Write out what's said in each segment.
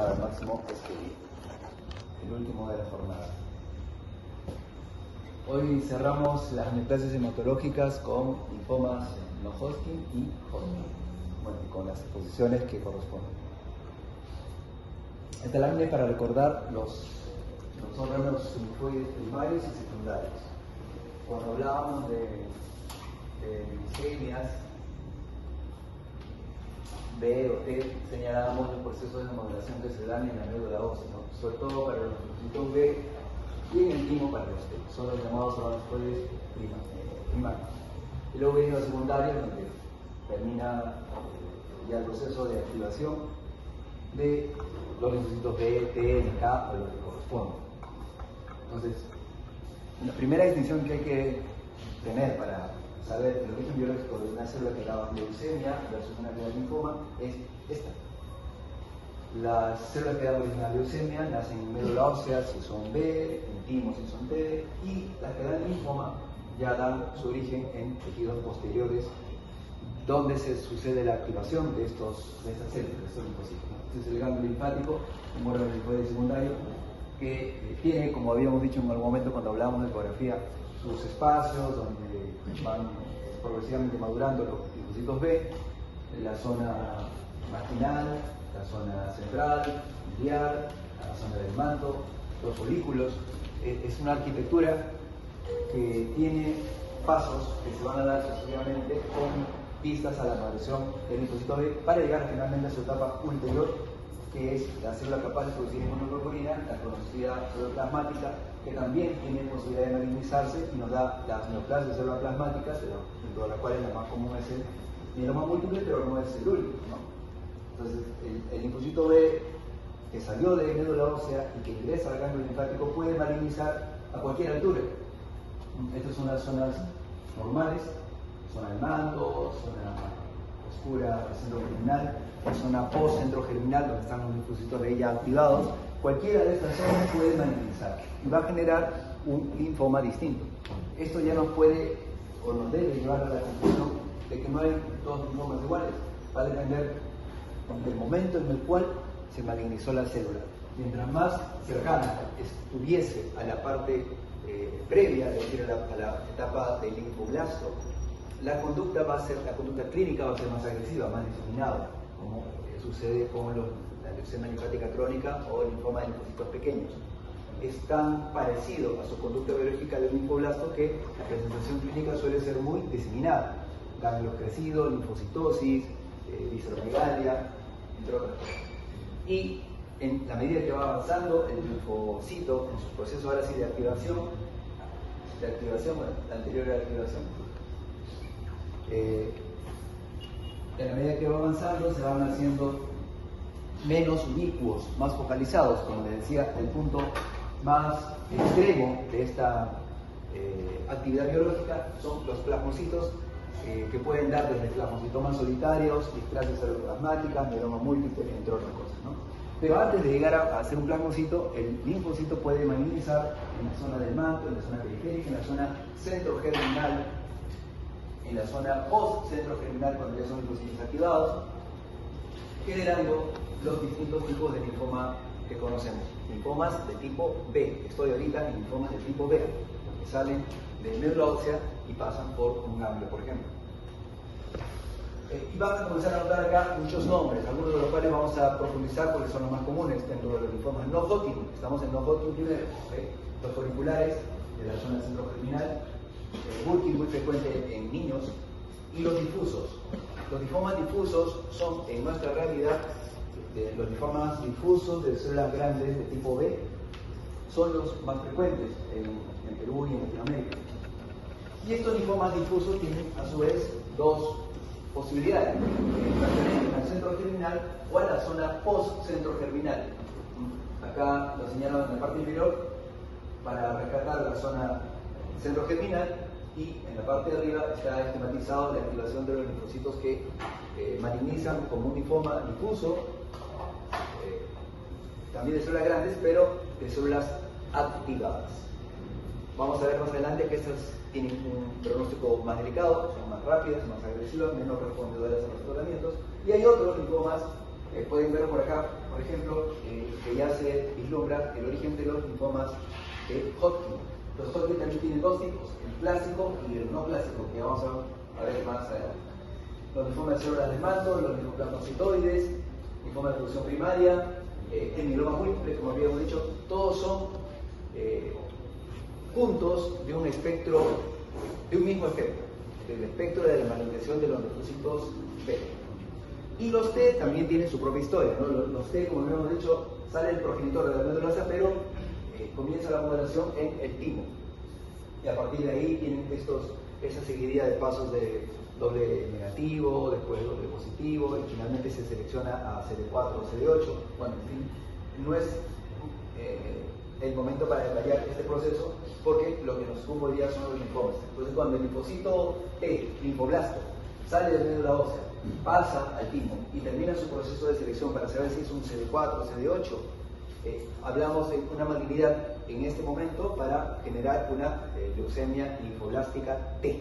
aprovechar al máximo este día, el último de la jornada. Hoy cerramos las neoplasias hematológicas con linfomas no-Hodgkin y Hodgkin, bueno, y con las exposiciones que corresponden. Esta lámina es para recordar los órganos linfoides primarios y secundarios. Cuando hablábamos de leucemias B o T, señalábamos los procesos de remodelación que se dan en la médula ósea, ¿no? Sobre todo para los linfocitos B y en el timo para los T, son los llamados órganos linfoides primarios. Y luego vienen los secundarios, donde termina ya el proceso de activación de los linfocitos B, T, NK o lo que corresponde. Entonces, la primera distinción que hay que tener para saber el origen biológico de una célula que da leucemia versus una que da linfoma es esta. Las células que dan origen a leucemia nacen en médula ósea si son B, en timo si son T, y las que dan linfoma ya dan su origen en tejidos posteriores donde se sucede la activación de estas células, de estos linfocitos. Este es el ganglio linfático, un órgano linfoide secundario que tiene, como habíamos dicho en algún momento cuando hablábamos de ecografía, sus espacios donde van progresivamente madurando los linfocitos B, la zona marginal, la zona central, biliar, la zona del manto, los folículos. Es una arquitectura que tiene pasos que se van a dar sucesivamente con vistas a la maduración del linfocito B para llegar finalmente a su etapa ulterior, que es la célula capaz de producir inmunoglobulina, la conocida célula plasmática, que también tiene posibilidad de malignizarse y nos da las neoplasias de células plasmáticas, dentro de las cuales la más común es el mieloma múltiple, pero no es el único, ¿no? Entonces, el linfocito B que salió de médula ósea y que ingresa al ganglio linfático puede malignizar a cualquier altura. Estas son las zonas normales, zona del manto, zona oscura del centro germinal, zona post-centro germinal, donde están los linfocitos B ya activados. Cualquiera de estas zonas puede malignizar y va a generar un linfoma distinto. Esto ya nos puede o nos debe llevar a la conclusión de que no hay dos linfomas iguales. Va a depender del momento en el cual se malignizó la célula. Mientras más cercana estuviese a la parte previa, es decir, a la etapa del linfoblasto, la conducta clínica va a ser más agresiva, más diseminada, como sucede con la leucemia linfática crónica o el linfoma de linfocitos pequeños. Es tan parecido a su conducta biológica del linfoblasto que la presentación clínica suele ser muy diseminada. Ganglios crecidos, linfocitosis, visceromegalia, entre otras cosas. Y en la medida que va avanzando el linfocito en su proceso ahora sí de activación, bueno, la anterior era activación, en la medida que va avanzando se van haciendo menos ubicuos, más focalizados. Como les decía, el punto más extremo de esta actividad biológica son los plasmocitos, que pueden dar desde plasmocitomas solitarios, displasias celoplasmáticas, mieloma múltiple, entre otras cosas, ¿no? Pero antes de llegar a hacer un plasmocito, el linfocito puede malignizar en la zona del manto, en la zona periférica, en la zona centrogerminal, en la zona post-centrogerminal, cuando ya son linfocitos activados, generando los distintos tipos de linfoma que conocemos. Linfomas de tipo B. Estoy ahorita en linfomas de tipo B, que salen de médula ósea y pasan por un ganglio, por ejemplo. Y van a comenzar a notar acá muchos nombres, algunos de los cuales vamos a profundizar porque son los más comunes dentro de los linfomas no Hodgkin. Estamos en no Hodgkin primero, ¿okay? Los folliculares de la zona centrogerminal, Burkitt muy frecuente en niños, y los difusos. Los linfomas difusos son, en nuestra realidad, los linfomas difusos de células grandes de tipo B son los más frecuentes en Perú y en Latinoamérica. Y estos linfomas difusos tienen a su vez dos posibilidades: pertenecen al centro germinal o a la zona post-centro germinal. Acá lo señalo en la parte inferior para rescatar la zona centro germinal, y en la parte de arriba está esquematizado la activación de los linfocitos que malignizan como un linfoma difuso, también de células grandes, pero de células activadas. Vamos a ver más adelante que estas tienen un pronóstico más delicado, son más rápidas, más agresivas, menos respondedoras a los tratamientos. Y hay otros linfomas, pueden ver por acá, por ejemplo, que ya se vislumbra el origen de los linfomas de Hodgkin. Los Hodgkin también tienen dos tipos, el clásico y el no clásico, que vamos a ver más adelante. Los linfomas de células de mando, los linfoplasmocitoides, linfoma de producción primaria, el mieloma múltiple, como habíamos dicho, todos son puntos de un espectro, de un mismo espectro, del espectro de la magnetización de los linfocitos B. Y los T también tienen su propia historia, ¿no? Los T, como habíamos dicho, sale el progenitor de la médula ósea, pero comienza la modulación en el timo. Y a partir de ahí tienen esa seguidilla de pasos de doble negativo, después doble positivo, y finalmente se selecciona a CD4 o CD8. Bueno, en fin, no es el momento para detallar este proceso, porque lo que nos ocupa hoy día son los linfomas. Entonces, cuando el linfocito T, linfoblasto, sale de la médula ósea, pasa al timo y termina su proceso de selección para saber si es un CD4 o CD8, hablamos de una malignidad en este momento para generar una leucemia linfoblástica T.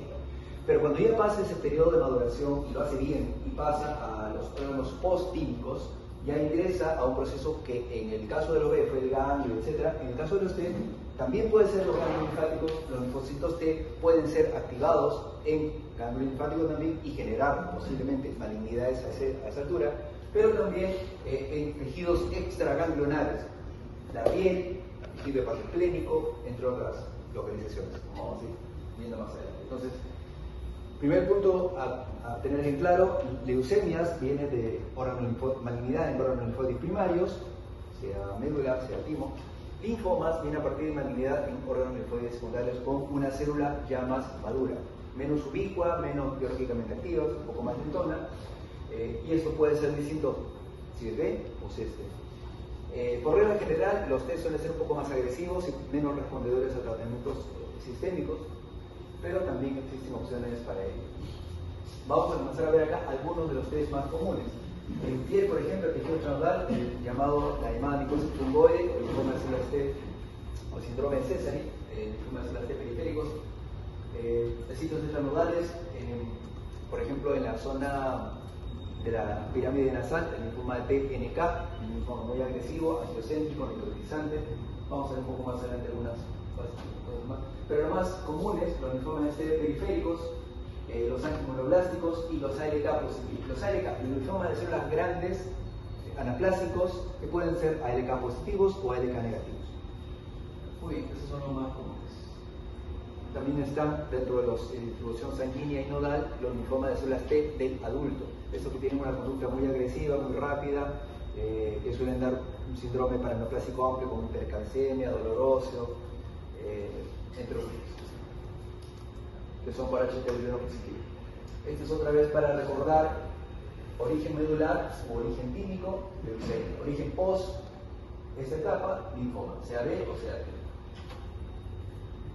Pero cuando ya pasa ese periodo de maduración y lo hace bien y pasa a los órganos post-tímicos, ya ingresa a un proceso que en el caso de los B fue el ganglio, etc. En el caso de los T también puede ser los ganglios linfáticos, los linfocitos T pueden ser activados en ganglio linfático también y generar posiblemente malignidades a esa altura, pero también en tejidos extraganglionares, la piel, el tejido hepatoesplénico, entre otras localizaciones, como vamos a ir viendo más adelante. Entonces, primer punto a tener en claro, leucemias viene de malignidad en órganos linfóticos primarios, sea médula, sea timo. Linfomas viene a partir de malignidad en órganos linfóticos secundarios con una célula ya más madura, menos ubicua, menos biológicamente activa, un poco más lentona, y esto puede ser distinto si es B o si es T. Por regla general, los T suelen ser un poco más agresivos y menos respondedores a tratamientos sistémicos, pero también existen opciones para ello. Vamos a comenzar a ver acá algunos de los test más comunes. En piel, por ejemplo, el tejido transnodal, la llamada micosis fungoide, o linfoma de células T, o el síndrome de Sézary, el linfoma de células T periféricos, sitios transnodales, por ejemplo, en la zona de la pirámide nasal, el linfoma de TNK, un linfoma muy agresivo, angiocéntrico, necrotizante. Vamos a ver un poco más adelante algunas cosas más. Pero los más comunes, los linfomas T periféricos, los angiomonoblásticos y los ALK positivos. Los ALK, los linfomas de células grandes, anaplásicos, que pueden ser ALK positivos o ALK negativos. Muy bien, esos son los más comunes. También están dentro de la distribución sanguínea y nodal los linfomas de células T del adulto. Estos que tienen una conducta muy agresiva, muy rápida, que suelen dar un síndrome paraneoplásico amplio como hipercalcemia, dolor óseo, entre otros, que son por HTV1 positivo. Esto es otra vez para recordar origen medular o origen tímico, leucemia. Origen post esta etapa, linfoma, sea B o sea T.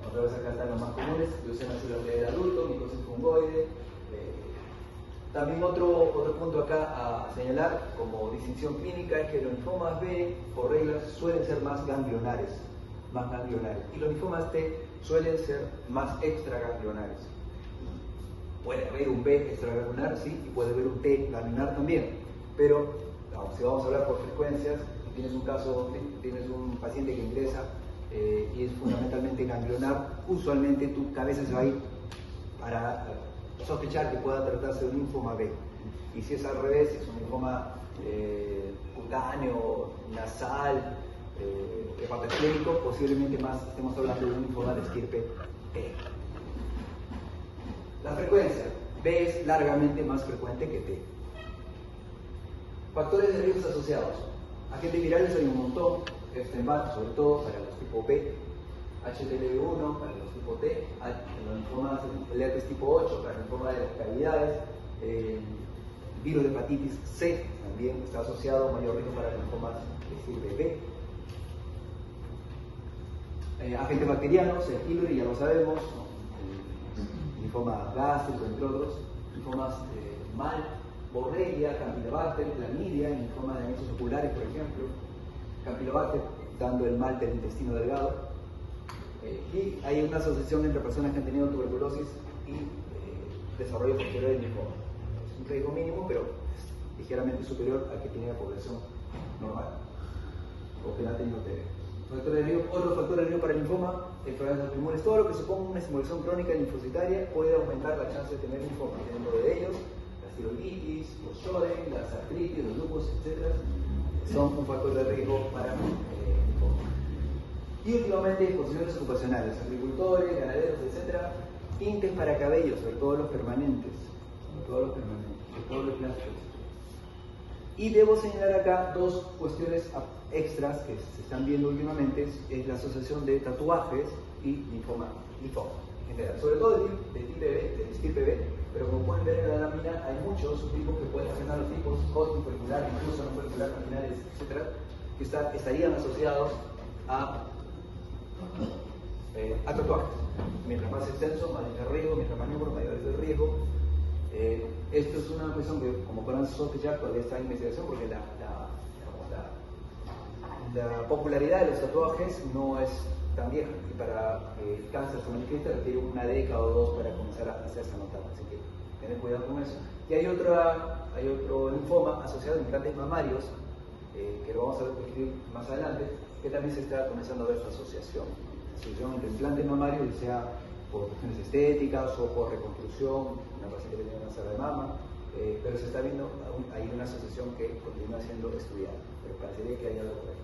Otra vez acá están los más comunes, leucemia celular del adulto, micosis fungoide. También otro punto acá a señalar como distinción clínica es que los linfomas B, por reglas, suelen ser más ganglionares. Y los linfomas T suelen ser más extraganglionares. Puede haber un B extraganglionar, sí, y puede haber un T ganglionar también, pero si vamos a hablar por frecuencias, si tienes un caso, tienes un paciente que ingresa y es fundamentalmente ganglionar, usualmente tu cabeza se va a ir para sospechar que pueda tratarse de un linfoma B. Y si es al revés, si es un linfoma cutáneo, nasal, hepatoesplénico, posiblemente más estemos hablando de un linfoma de estirpe T. La frecuencia, B es largamente más frecuente que T. Factores de riesgo asociados. Agentes virales hay un montón, sobre todo para los tipo B, HTLV1 para los tipo T, los linfomas, el herpes tipo 8 para el linfoma de las cavidades, virus de hepatitis C también está asociado a mayor riesgo para linfomas de estirpe B. Agentes bacterianos, el pylori ya lo sabemos, ¿no? El linfoma gástrico, entre otros, linfomas MAL, Borrelia, Campylobacter, Clamidia, linfoma de anexos oculares, por ejemplo, Campylobacter dando el mal del intestino delgado. Y hay una asociación entre personas que han tenido tuberculosis y desarrollo posterior del linfoma. Es un riesgo mínimo, pero ligeramente superior al que tiene la población normal, o que no ha tenido TB. Otro factor de riesgo para el linfoma, el problema de los pulmones. Todo lo que suponga una estimulación crónica linfocitaria puede aumentar la chance de tener linfoma. Dentro de ellos, la tiroiditis, los Sjögren, las artritis, los lupus, etc. son un factor de riesgo para linfoma. Y últimamente, exposiciones ocupacionales, agricultores, ganaderos, etc. Tintes para cabello, sobre todo los permanentes, sobre todo los plásticos. Y debo señalar acá dos cuestiones extras que se están viendo últimamente, es la asociación de tatuajes y linfoma en general, sobre todo de estirpe B, pero como pueden ver en la lámina hay muchos subtipos que pueden afectar a los tipos Hodgkin follicular, incluso no follicular, marginales, etc., que estarían asociados a tatuajes. Mientras más extenso, mayor el riesgo, mientras más número, mayor es el riesgo. Esto es una cuestión que, como podrán sospechar, todavía está en investigación porque la popularidad de los tatuajes no es tan vieja, y para que el cáncer se manifieste requiere una década o dos para comenzar a hacerse notar, así que tener cuidado con eso. Y hay otro linfoma asociado a implantes mamarios, que lo vamos a describir más adelante, que también se está comenzando a ver su asociación entre implantes mamarios, ya sea por cuestiones estéticas o por reconstrucción, una paciente que tiene cáncer de mama, pero se está viendo, hay una asociación que continúa siendo estudiada, pero parecería que hay algo por ahí.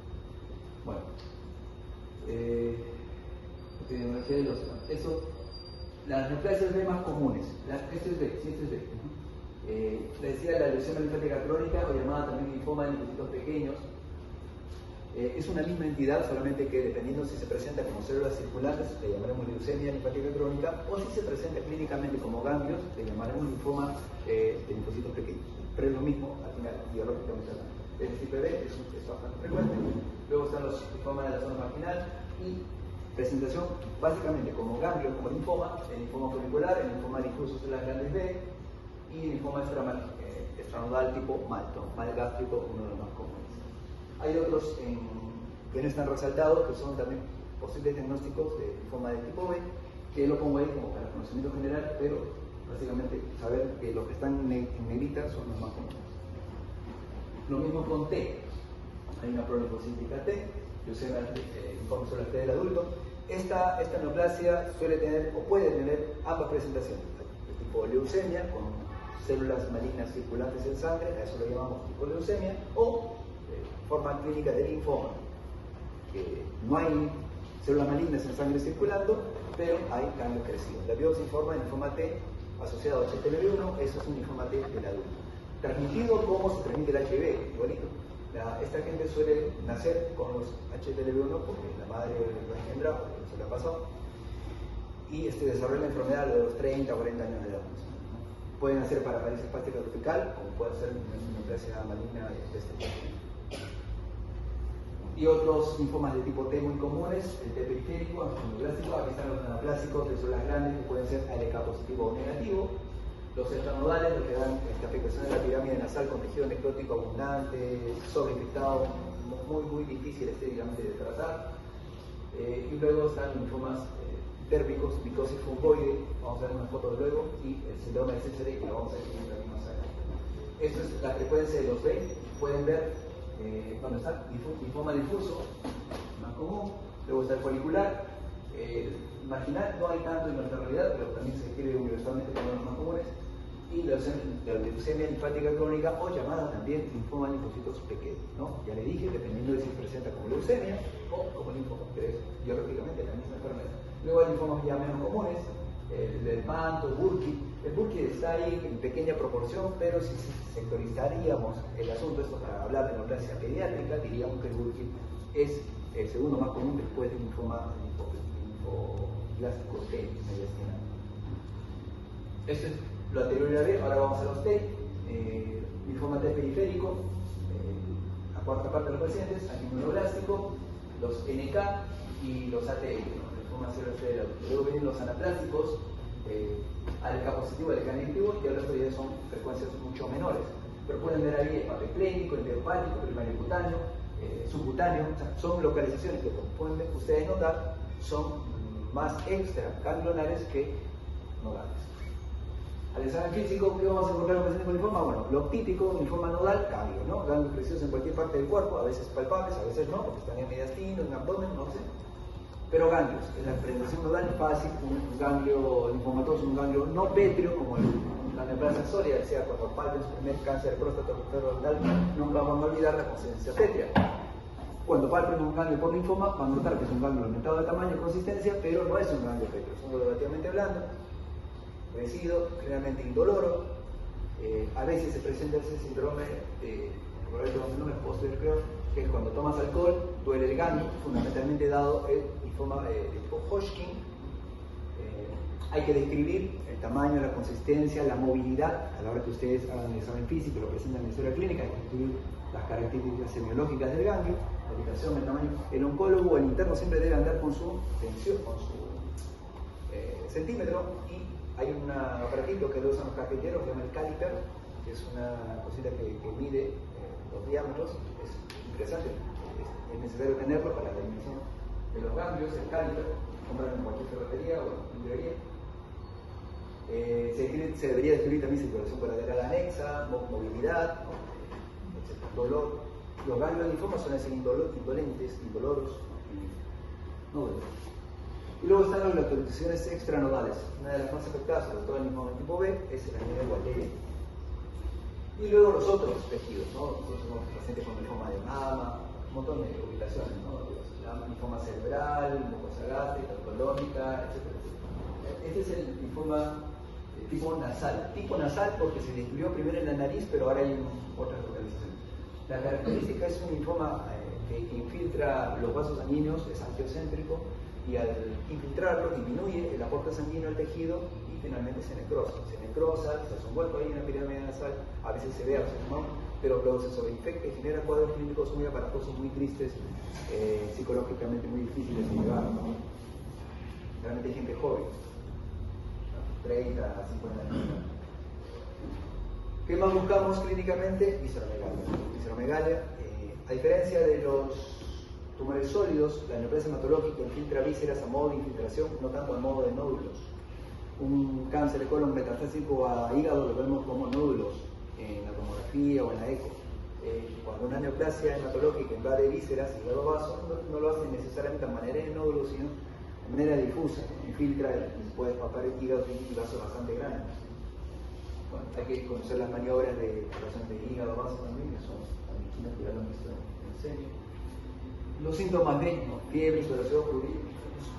Bueno, epidemiología de los... Las neoplasias B más comunes, esto es B, sí, esto es B. Le decía la leucemia linfática crónica, o llamada también linfoma de linfocitos pequeños. Es una misma entidad, solamente que dependiendo si se presenta como células circulantes, le llamaremos leucemia linfática crónica, o si se presenta clínicamente como ganglios, le llamaremos linfoma de linfocitos pequeños. Pero es lo mismo, al final, biológicamente hablando. El estirpe B es bastante frecuente. Luego están los linfomas de la zona marginal y presentación básicamente como ganglio, como linfoma, el linfoma follicular, el linfoma difuso de las grandes B y el linfoma extranodal tipo mal gástrico, uno de los más comunes. Hay otros que no están resaltados, que son también posibles diagnósticos de linfoma de tipo B, que lo pongo ahí como para conocimiento general, pero básicamente saber que los que están en negrita son los más comunes. Lo mismo con T. Hay una prolifocítica T, leucemia linfoma celular T del adulto. Esta neoplasia suele tener o puede tener ambas presentaciones, de tipo leucemia con células malignas circulantes en sangre, a eso lo llamamos tipo leucemia, o forma clínica de linfoma, que no hay células malignas en sangre circulando, pero hay cambios crecidos. La biopsia informa de linfoma T asociado a HTLV1, eso es un linfoma T del adulto. Transmitido como se transmite el HB, igualito. Esta gente suele nacer con los HTLV1 porque la madre lo engendra, porque se lo ha pasado, y desarrolla la enfermedad a los 30 o 40 años de edad. Pueden hacer para parálisis espástica tropical, como puede ser una neoplasia maligna de este tipo. Y otros linfomas de tipo T muy comunes, el T periférico, angioplástico, aquí están los anaplásicos, que son las grandes, que pueden ser ALK positivo o negativo. Los extranodales, lo que dan esta afectación de la pirámide nasal con tejido necrótico abundante, sobreinfectado, muy difícil estéticamente de tratar. Y luego están los linfomas térmicos, micosis fungoide, vamos a ver unas fotos luego, y el síndrome de Sézary, que lo vamos a definir también más adelante. Esto es la frecuencia de los B, pueden ver cuando está linfoma difuso, más común, luego está el folicular, marginal no hay tanto en nuestra realidad, pero también se escribe universalmente como los más comunes, y la leucemia linfática crónica, o llamada también linfoma de linfocitos pequeños, ¿no? Ya le dije, dependiendo de si se presenta como leucemia o como linfoma, que es biológicamente la misma enfermedad. Luego hay linfomas ya menos comunes, el manto, Burkitt. El Burkitt está ahí en pequeña proporción, pero si sectorizaríamos el asunto, esto para hablar de neoplasia pediátrica, diríamos que el Burkitt es el segundo más común después del linfoma linfoblástico T mediastinal. Esto es lo anterior a B, ahora vamos a los T. Linfoma T periférico, la cuarta parte de los pacientes, angioplástico, los NK y los ATL, ¿no? Linfoma celular T del adulto. Luego vienen los anaplásticos, ALK positivo, ALK negativo, y ahora esto ya son frecuencias mucho menores. Pero pueden ver ahí el papiloclínico, el hepático, el primario cutáneo, subcutáneo, o sea, son localizaciones que, como pueden ustedes notar, son más extraganglionares que nodales. Al examen físico, ¿qué vamos a encontrar en el paciente con linfoma? Bueno, lo típico, linfoma nodal, cambio, ¿no? Ganglios crecidos en cualquier parte del cuerpo, a veces palpables, a veces no, porque están en mediastino, en abdomen, no sé. Pero ganglios, en la presentación nodal fácil, un ganglio linfomatoso, un ganglio no pétreo, como la neoplasia sólida, sea cuando palpen su primer cáncer de próstata o rectal, nunca van a olvidar la consistencia pétrea. Cuando palpen un ganglio por linfoma, van a notar que es un ganglio aumentado de tamaño y consistencia, pero no es un ganglio pétreo, es un relativamente blando, crecido, generalmente indoloro. A veces se presenta ese síndrome de post-Crohn, que es cuando tomas alcohol, duele el ganglio, fundamentalmente dado el linfoma de tipo Hodgkin. Hay que describir el tamaño, la consistencia, la movilidad. A la hora que ustedes hagan el examen físico y lo presentan en la historia clínica, hay que describir las características semiológicas del ganglio, la ubicación, el tamaño. El oncólogo o el interno siempre debe andar con su tensión, con su centímetro, y hay un aparatito que lo usan los carpinteros que se llama el caliper, que es una cosita que mide los diámetros. Es interesante, es necesario tenerlo para la dimensión de los ganglios. El caliper, compran en cualquier ferretería o en librería. Se debería describir también circulación colateral anexa, movilidad, ¿no? Dolor. Los ganglios linfomas suelen ser indolentes, indoloros, no dolorosos. Y luego están las localizaciones extranodales. Una de las más afectadas, sobre todo en el linfoma tipo B, es el anemia de Waldheim. Y luego los otros tejidos, ¿no? Nosotros somos pacientes con linfoma de mama, un montón de ubicaciones, ¿no? Linfoma cerebral, mucosa gástrica, colónica, etc. Este es el linfoma tipo nasal. Tipo nasal porque se descubrió primero en la nariz, pero ahora hay otras localizaciones. La característica es un linfoma que infiltra los vasos sanguíneos, es angiocéntrico, y al infiltrarlo disminuye el aporte sanguíneo al tejido y finalmente se necrosa. Se necrosa, se hace un hueco ahí en la pirámide nasal, a veces se ve, a veces no, pero luego se sobreinfecta y genera cuadros clínicos muy aparatosos, muy tristes, psicológicamente muy difíciles de llevar, ¿no? Realmente hay gente joven, ¿no? 30, 50 años. ¿Qué más buscamos clínicamente? Visceromegalia. Visceromegalia, a diferencia de los tumores sólidos, la neoplasia hematológica infiltra vísceras a modo de infiltración, no tanto a modo de nódulos. Un cáncer de colon metastásico a hígado lo vemos como nódulos en la tomografía o en la eco. Cuando una neoplasia hematológica invade vísceras, hígado vaso, no lo hace necesariamente de manera de nódulos, sino de manera difusa, infiltra y puede papar el hígado y vasos bastante grandes. Bueno, hay que conocer las maniobras de relación de hígado vaso también, que son también que ya lo han visto en serio. Los síntomas de fiebre, sudoración, prurito.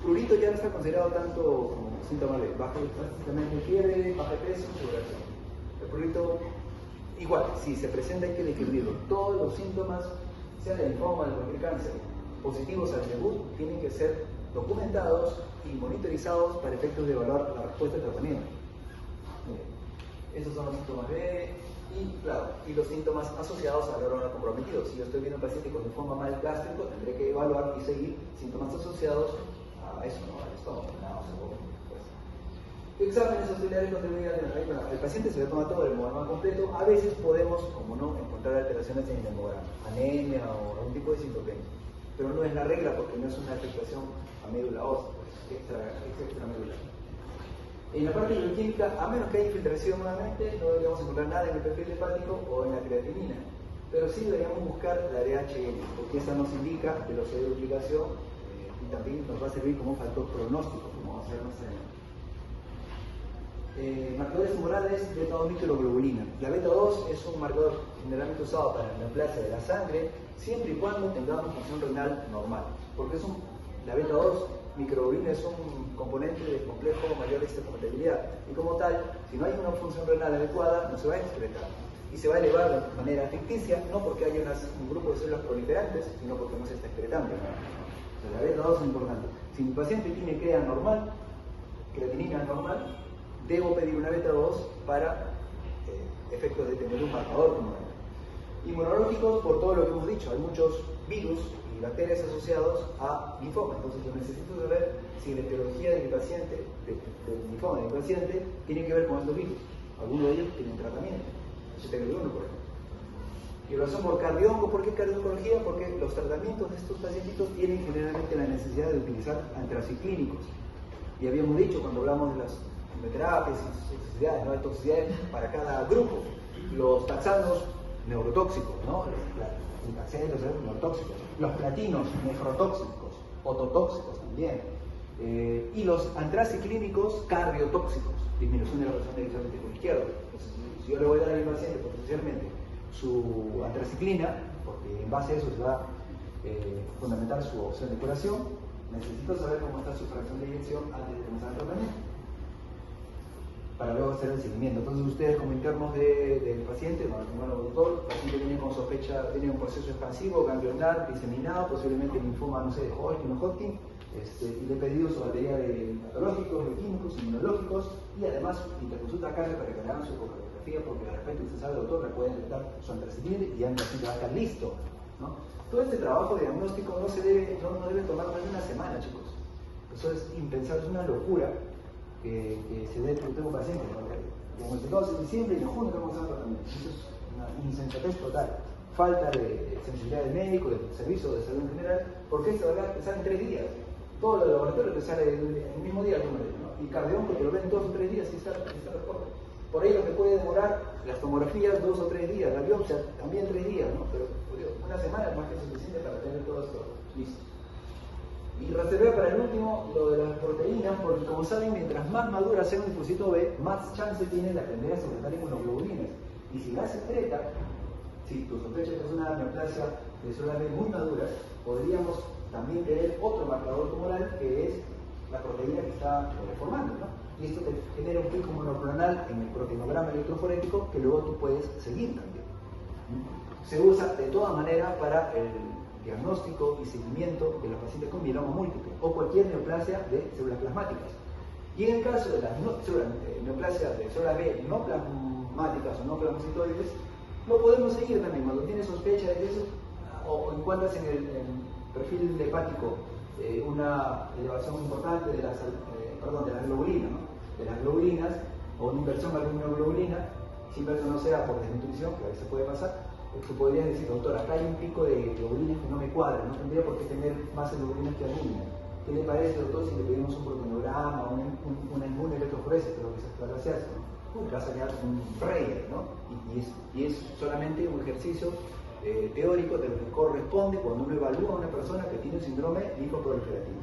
Prurito ya no está considerado tanto como síntoma de baja de fiebre, baja de peso, sudoración. El prurito, igual, si se presenta hay que describirlo. Todos los síntomas, sea de linfoma, de cualquier cáncer, positivos al debut, tienen que ser documentados y monitorizados para efectos de evaluar la respuesta al tratamiento. Esos son los síntomas B. Y claro, y los síntomas asociados al órgano comprometido. Si yo estoy viendo un paciente con linfoma mal gástrico, tendré que evaluar y seguir síntomas asociados a eso, ¿no? Al estómago, pues. Exámenes auxiliares contribuyen a el paciente se le toma todo el hemograma completo. A veces podemos, como no, encontrar alteraciones en el hemograma, anemia o algún tipo de sintopeña. Pero no es la regla porque no es una afectación a médula ósea, pues, extramedular. En la parte bioquímica, a menos que haya infiltración nuevamente, no deberíamos encontrar nada en el perfil hepático o en la creatinina, pero sí deberíamos buscar la DHL, porque esa nos indica velocidad de duplicación y también nos va a servir como factor pronóstico, como vamos a ver más adelante. Marcadores tumorales, beta-2 microglobulina. La beta-2 es un marcador generalmente usado para la neoplasia de la sangre, siempre y cuando tengamos función renal normal, porque la beta-2 microglobulina es un componente del complejo mayor de histocompatibilidad y como tal, si no hay una función renal adecuada, no se va a excretar y se va a elevar de manera ficticia, no porque haya un grupo de células proliferantes, sino porque no se está excretando. O sea, la beta-2 es importante. Si mi paciente tiene CREA normal, creatinina normal, debo pedir una beta-2 para efectos de tener un marcador tumoral. Inmunológicos, por todo lo que hemos dicho, hay muchos virus y bacterias asociados a linfoma. Entonces yo necesito saber si la etiología de mi paciente, del linfoma de mi paciente, tiene que ver con estos virus. Algunos de ellos tienen tratamiento. HTV1, por ejemplo. Y razón por cardiólogo, ¿por qué cardiología? Porque los tratamientos de estos pacientitos tienen generalmente la necesidad de utilizar antraciclínicos. Y habíamos dicho cuando hablamos de las quimioterapias y toxicidades, ¿no? Hay toxicidades para cada grupo. Los taxanos neurotóxicos, ¿no? Los taxanos neurotóxicos, los platinos nefrotóxicos, ototóxicos también, y los antraciclínicos cardiotóxicos, disminución de la presión del ventrículo izquierdo. Entonces, si yo le voy a dar a mi paciente potencialmente su antraciclina, porque en base a eso se va a fundamentar su opción de curación, necesito saber cómo está su fracción de eyección antes de comenzar el tratamiento, para luego hacer el seguimiento. Entonces ustedes como internos del paciente, bueno, doctor, el paciente viene con sospecha, tiene un proceso expansivo, ganglionar, diseminado, posiblemente linfoma, no sé, de Hodgkin o Hodgkin, y le he pedido su batería de patológicos, bioquímicos, inmunológicos, y además interconsulta acá para que le hagan su ecografía, porque de repente usted sabe, doctor, le pueden detectar su antraciclina y ya el paciente va a estar listo, ¿no? Todo este trabajo de diagnóstico no debe tomar más de una semana, chicos. Eso es impensable, es una locura que se dé. Yo tengo pacientes, ¿no? Diagnosticados en diciembre y en junio tenemos que hacer tratamiento. Eso es una insensatez total. Falta de sensibilidad del médico, del servicio de salud en general, porque esto va a empezar en 3 días. Todo lo laboratorio que sale el mismo día, ¿no? Y cardiólogo que lo ven 2 o 3 días y está reporte. Por ahí lo que puede demorar las tomografías 2 o 3 días, la biopsia también 3 días, ¿no? Pero una semana es más que suficiente para tener todo esto listo. Y reservé para el último lo de las proteínas, porque como saben, mientras más madura sea un linfocito B, más chance tiene de aprender a secretar inmunoglobulinas. Y si la secreta, si tu sospecha es una neoplasia de célula B muy madura, podríamos también tener otro marcador tumoral que es la proteína que está formando, ¿no? Y esto te genera un pico monoclonal en el proteinograma electroforético que luego tú puedes seguir también. Se usa de todas maneras para el diagnóstico y seguimiento de los pacientes con mieloma múltiple o cualquier neoplasia de células plasmáticas. Y en el caso de las neoplasias de células B no plasmáticas o no plasmocitoides, lo podemos seguir también cuando tienes sospecha de eso o encuentras en el perfil hepático una elevación importante de las globulinas, ¿no? De las globulinas o una inversión albuminoglobulina, siempre que no sea por desnutrición, que a veces puede pasar. Tú podrías decir, doctor, acá hay un pico de globulinas que no me cuadra, no tendría por qué tener más globulinas que albúmina. ¿Qué le parece, doctor, si le pedimos un proteinograma o una inmunoelectroforesis, que es lo que se hace, ¿no? Uy, vas a quedar un rey, ¿no? Y es solamente un ejercicio teórico de lo que corresponde cuando uno evalúa a una persona que tiene un síndrome linfoproliferativo.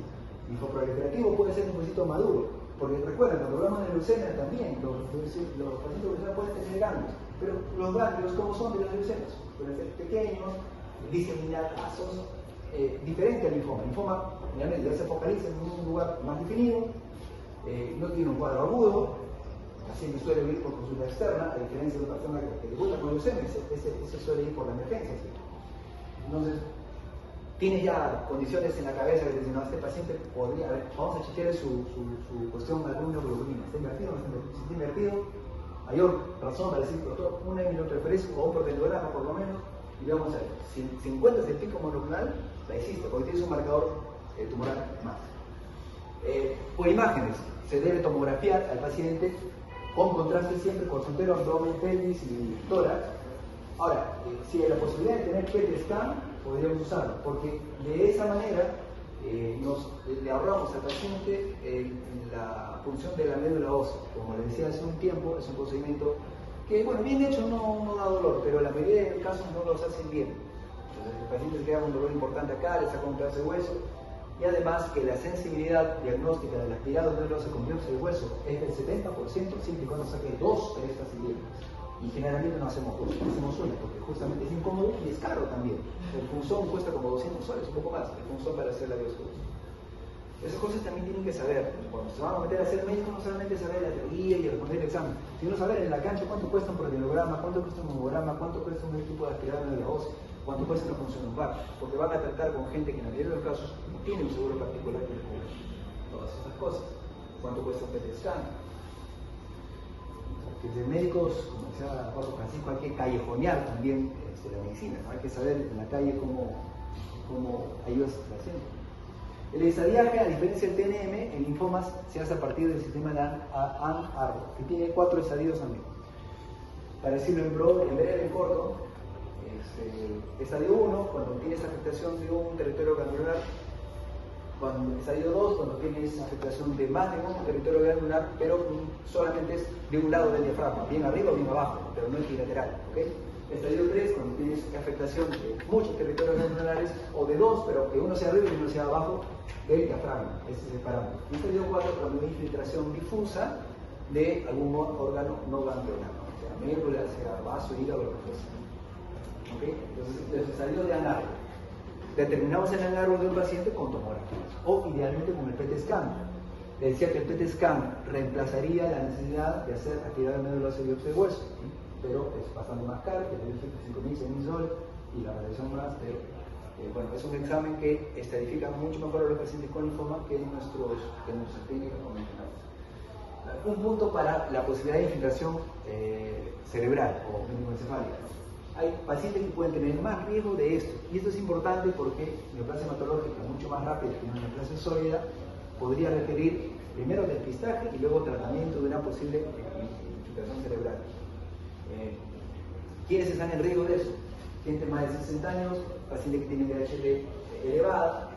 Linfoproliferativo puede ser un poquito maduro, porque recuerden, cuando hablamos de leucemia también, los pacientes de leucemia pueden tener ganglios, pero los ganglios, ¿cómo son de las leucemias? Pueden ser pequeños, diseminatazos, diferente al linfoma. El linfoma generalmente ya se focaliza en un lugar más definido, no tiene un cuadro agudo, el paciente suele ir por consulta externa, a diferencia de una persona que debuta con leucemia, ese suele ir por la emergencia. ¿Sí? Entonces, tienes ya condiciones en la cabeza que dicen, no, este paciente podría, a ver, vamos a chequear su cuestión albuminoglobulina, ¿está invertido o no está invertido? Si está invertido, mayor razón para decir, doctor, una inmunotransferencia o un proteinograma por lo menos, y vamos a ver, si encuentras el pico monoclonal, la hiciste, porque tienes un marcador tumoral más. Por imágenes, se debe tomografiar al paciente con contraste siempre con soltero, abdomen, pelvis y tórax. Ahora, si hay la posibilidad de tener PET scan, podríamos usarlo, porque de esa manera le ahorramos al paciente la función de la médula ósea. Como les decía hace un tiempo, es un procedimiento que, bueno, bien hecho no da dolor, pero la mayoría de casos no los hacen bien. Entonces, el paciente se queda con un dolor importante acá, le saca un pedazo de hueso, y además que la sensibilidad diagnóstica del aspirado nervioso con biopsia de hueso es del 70%, siempre y cuando saque 2 de estas cilindros. Y generalmente no hacemos 2, hacemos una, porque justamente es incómodo y es caro también. El punzón cuesta como 200 soles, un poco más, el punzón para hacer la biopsia. Esas cosas también tienen que saber. Cuando se van a meter a ser médico, no solamente saber la teoría y responder el examen, sino saber en la cancha cuánto cuesta un proteinograma, cuánto cuesta un hemograma, cuánto cuesta un tipo de aspirado en la ósea, cuánto cuesta una función lumbar, porque van a tratar con gente que en la mayoría de los casos no tiene un seguro particular que le cubra todas esas cosas. ¿Cuánto cuesta un PET scan? Desde médicos, como decía Paso Francisco, hay que callejonear también la medicina, ¿no? Hay que saber en la calle cómo ayudas al paciente. El estadiaje, a diferencia del TNM, en linfomas se hace a partir del sistema de ANR, que tiene 4 estadios también. Para decirlo en breve, en corto, estadio 1, cuando tienes afectación de un territorio ganglionar, Cuando estadio 2, cuando tienes afectación de más de un territorio granular, pero solamente es de un lado del diafragma, bien arriba o bien abajo, pero no es bilateral. ¿Okay? Estadio 3, cuando tienes afectación de muchos territorios granulares, o de dos, pero que uno sea arriba y uno sea abajo del diafragma. Ese es el parámetro. Y estadio 4, cuando hay infiltración difusa de algún órgano no ganglionar, o sea, médula, sea vaso, hígado, lo que sea. ¿Okay? Entonces, estadio de análogo. Determinamos el análogo de un paciente con tomografías, o idealmente con el PET scan. Le decía que el PET scan reemplazaría la necesidad de hacer actividad de médula ósea y biopsia de hueso, ¿sí? Pero es bastante más caro, que debe ser 5.000, 6.000 soles, y la radiación más, pero bueno, es un examen que estadifica mucho mejor a los pacientes con linfoma que en nuestras clínicas convencionales. Un punto para la posibilidad de infiltración cerebral o meningoencefálica. Hay pacientes que pueden tener más riesgo de esto, y esto es importante porque neoplasia hematológica mucho más rápida que una neoplasia sólida podría requerir primero despistaje y luego tratamiento de una posible infiltración cerebral. ¿Quiénes están en riesgo de eso? Gente más de 60 años, pacientes que tienen DHL elevada,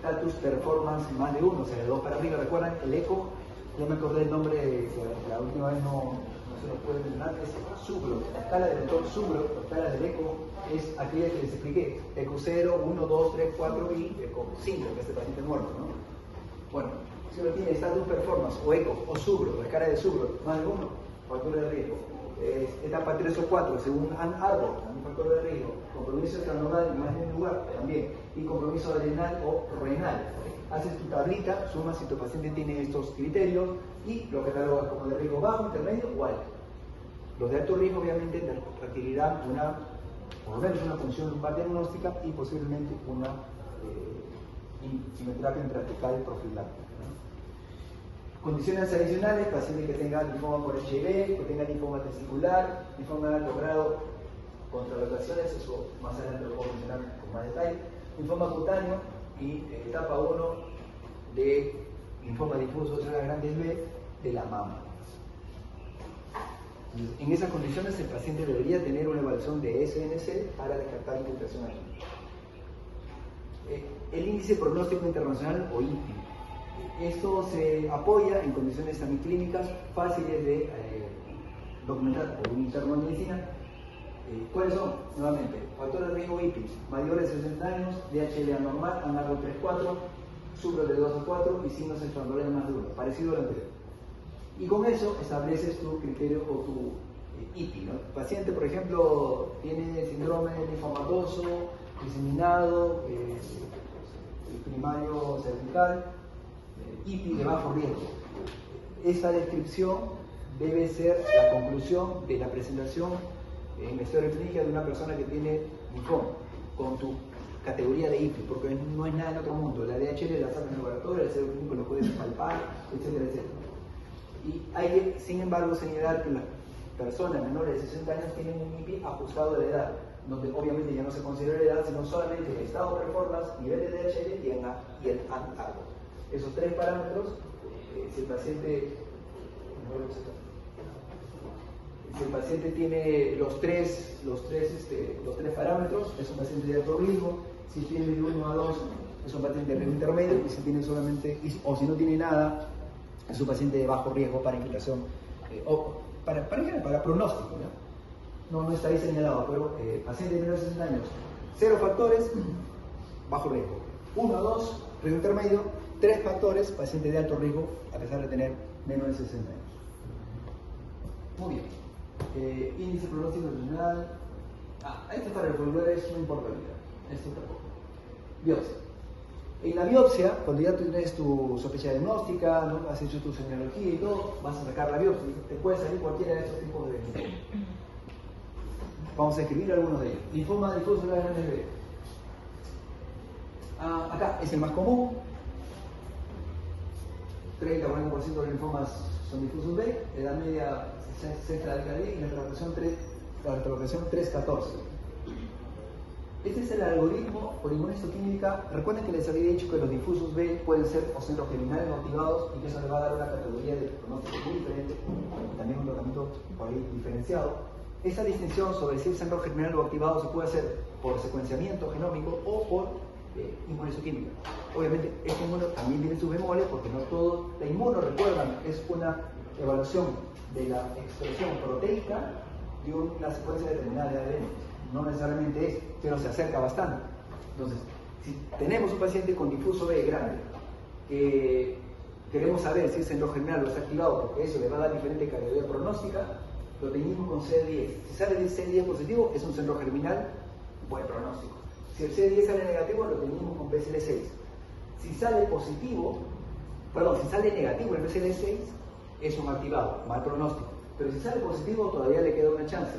status performance más de 1, o sea, de 2 para arriba. ¿Recuerdan el eco? No me acordé el nombre, la última vez no se lo pueden mencionar, es SUBRO. La escala del doctor SUBRO, la escala del eco, es aquella que les expliqué. Eco 0, 1, 2, 3, 4 y eco 5, que es el paciente muerto, ¿no? Bueno, si uno tiene status performance o eco o SUBRO, la escala de SUBRO, más de 1, factor de riesgo. Etapa 3 o 4, según Ann Arbor, también factor de riesgo. Compromiso extranormal en más de un lugar, también. Y compromiso adrenal o renal. Haces tu tablita, sumas si tu paciente tiene estos criterios y lo catalogas como de riesgo bajo, intermedio o alto. Los de alto riesgo obviamente requerirán por lo menos una función lumbar diagnóstica y posiblemente una quimioterapia intratecal profiláctica. Condiciones adicionales, pacientes que tengan linfoma por HIV, que tengan linfoma testicular, linfoma de alto grado, contralocaciones, eso más adelante lo puedo mencionar con más detalle, linfoma cutáneo y etapa 1 de linfoma difuso de células grandes B de la mama. En esas condiciones el paciente debería tener una evaluación de SNC para descartar infiltración aquí. El índice pronóstico internacional o INPI. Esto se apoya en condiciones semiclínicas fáciles de documentar por un interno de medicina. ¿Cuáles son? Nuevamente, factores de riesgo IPI, mayores de 60 años, DHL anormal, ANARO 3-4, SUBRO de 2 a 4 y signos extraordinarios más duros, parecido al anterior. Y con eso estableces tu criterio o tu IPI, ¿no? El paciente, por ejemplo, tiene síndrome linfomatoso, diseminado, primario cervical, IPI de bajo riesgo. Esta descripción debe ser la conclusión de la presentación en la historia clínica de una persona que tiene linfoma, con tu categoría de IPI, porque no es nada en otro mundo. La DHL la saca en el laboratorio, el cerebro clínico lo puedes palpar, etcétera, etcétera. Y hay que, sin embargo, señalar que las personas menores de 60 años tienen un IPI ajustado de la edad, donde obviamente ya no se considera la edad, sino solamente el estado de performance, nivel de DHL y el ANT-ARBO. Esos tres parámetros, si el paciente tiene los tres parámetros, es un paciente de alto riesgo. Si tiene de 1 a 2, es un paciente de riesgo intermedio. Y si tiene solamente, o si no tiene nada, es un paciente de bajo riesgo para infiltración, o para pronóstico, ¿no? No está ahí señalado, pero paciente de menores de 60 años, 0 factores, bajo riesgo. 1 a 2, riesgo intermedio. 3 factores, paciente de alto riesgo, a pesar de tener menos de 60 años. Muy bien. Índice pronóstico regional. Esto para resolver eso no importa ahorita. Esto tampoco. Biopsia. En la biopsia, cuando ya tú tienes tu sospecha diagnóstica, ¿no? Has hecho tu señalogía y todo, vas a sacar la biopsia. Te puede salir cualquiera de estos tipos de linfoma. Vamos a escribir algunos de ellos. Linfoma difuso de la grandes B. Acá es el más común. 30-40% de los linfomas son difusos B, edad media 60 de cada día y la retrogradación 3-14. Este es el algoritmo por inmunohistoquímica. Recuerden que les había dicho que los difusos B pueden ser o centrogerminales o activados y que eso les va a dar una categoría de pronóstico muy diferente, también un tratamiento por ahí diferenciado. Esa distinción sobre si es centrogerminal o activado se puede hacer por secuenciamiento genómico o por inmunohistoquímica. Obviamente, este inmuno también tiene sus bemoles porque no todo, la inmuno, recuerdan, es una evaluación de la expresión proteica de una secuencia determinada de ADN. No necesariamente es, pero se acerca bastante. Entonces, si tenemos un paciente con difuso B grande, que queremos saber si es centro germinal o está activado, porque eso le va a dar diferente calidad pronóstica, lo teñimos con CD10. Si sale el CD10 positivo, es un centro germinal, buen pronóstico. Si el CD10 sale negativo, lo teñimos con BCL6. Si sale positivo, perdón, si sale negativo el BCL6, es un activado, mal pronóstico. Pero si sale positivo, todavía le queda una chance.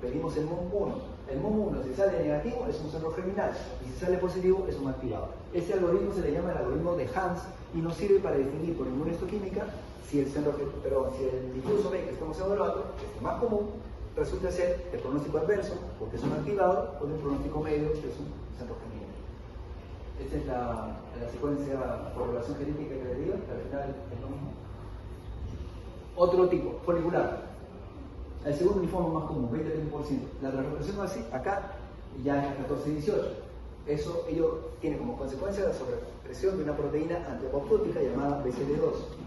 Pedimos el MUM1. El MUM1, si sale negativo, es un centro germinal. Y si sale positivo, es un activado. Este algoritmo se le llama el algoritmo de Hans y nos sirve para distinguir por inmunohistoquímica si el difuso B que estamos evaluando, que es el más común, resulta ser de pronóstico adverso, porque es un activado, o de pronóstico medio, que es un centro germinal. Esta es la secuencia por relación genética que le digo, que al final es lo mismo. Otro tipo, folicular. El segundo linfoma más común, 20-30%. La translocación así, acá ya es 14-18. Eso ello tiene como consecuencia la sobreexpresión de una proteína antiapoptótica llamada BCL2.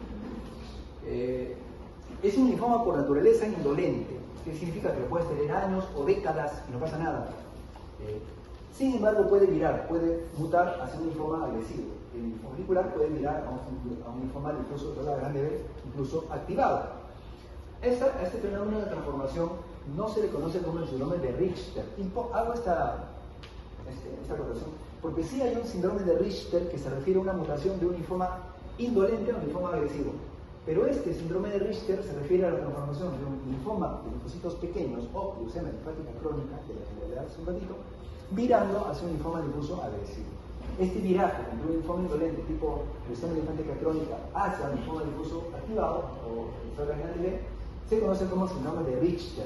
Es un linfoma por naturaleza indolente, que significa que lo puedes tener años o décadas y no pasa nada. Sin embargo, puede virar, puede mutar hacia un linfoma agresivo. El folicular puede virar a un linfoma difuso de la grande B, incluso activado. A este fenómeno de transformación no se le conoce como el síndrome de Richter. Hago esta acotación porque sí hay un síndrome de Richter que se refiere a una mutación de un linfoma indolente a un linfoma agresivo. Pero este síndrome de Richter se refiere a la transformación de un linfoma de linfocitos pequeños o leucemia linfática crónica, de la que le hace un ratito, virando hacia un linfoma difuso agresivo. Este viraje entre un linfoma indolente tipo leucemia linfática crónica hacia un linfoma difuso activado o linfoma grande B se conoce como síndrome de Richter.